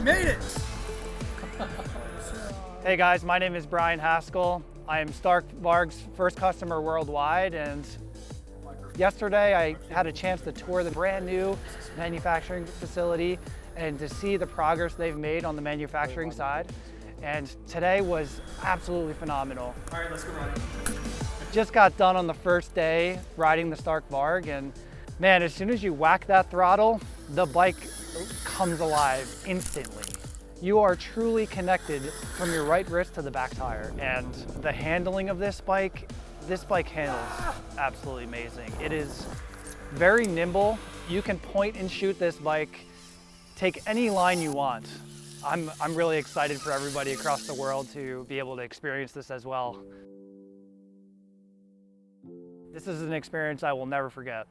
made it! Hey guys, my name is Brian Haskell. I am Varg's first customer worldwide, and yesterday I had a chance to tour the brand new manufacturing facility and to see the progress they've made on the manufacturing side. And today was absolutely phenomenal. All right, let's go riding. Just got done on the first day riding the Stark Varg, and man, as soon as you whack that throttle, the bike comes alive instantly. You are truly connected from your right wrist to the back tire, and the handling of this bike handles absolutely amazing. It is very nimble. You can point and shoot this bike, take any line you want. I'm really excited for everybody across the world to be able to experience this as well. This is an experience I will never forget.